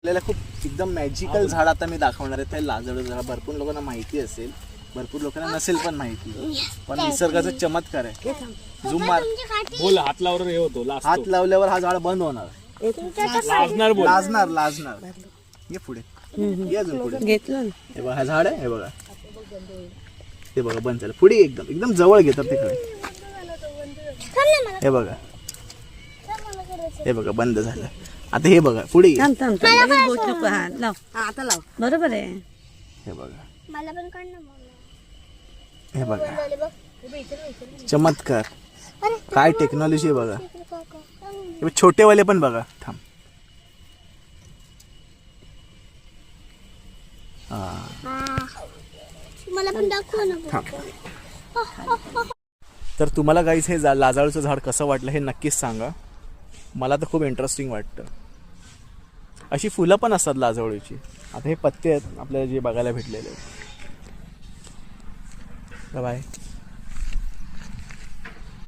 आपल्याला खूप एकदम मॅजिकल झाड आता मी दाखवणार आहे. ते लाजाळू झाड भरपूर लोकांना माहिती असेल, भरपूर लोकांना नसेल पण माहिती, पण निसर्गाचा चमत्कार आहे. झूम मार, बोल. हात लावल्यावर हे होतो, हात लावल्यावर हा झाड बंद होणार. लाजणार बोल. लाजणार लाजणार. ये पुढे, ये अजून पुढे. घेतलं हे बघा, हा झाड आहे. हे बघा, हे बघा बंद झालं. पुढे एकदम एकदम जवळ घेतात तिकडे. हे बघा, हे बघा बंद झालं. आता हे बघा पुढे ये. आता लाव. बरोबर आहे. हे बघा, मला पण काढ ना मम्मी. हे बघा, चमत्कार. काय टेक्नॉलॉजी आहे बघा. हे बघ, छोटेवाले पण बघा. थांब. मला पण दाखव ना. थांब. तर तुम्हाला गाईस हे लाजाळूचं झाड कसं वाटलं हे नक्कीच सांगा. मला तर खूप इंटरेस्टिंग वाटतं. अशी फुलं पण असतात लाजाळूची. आता हे पत्ते आहेत आपल्याला जे बघायला भेटलेले. बाय.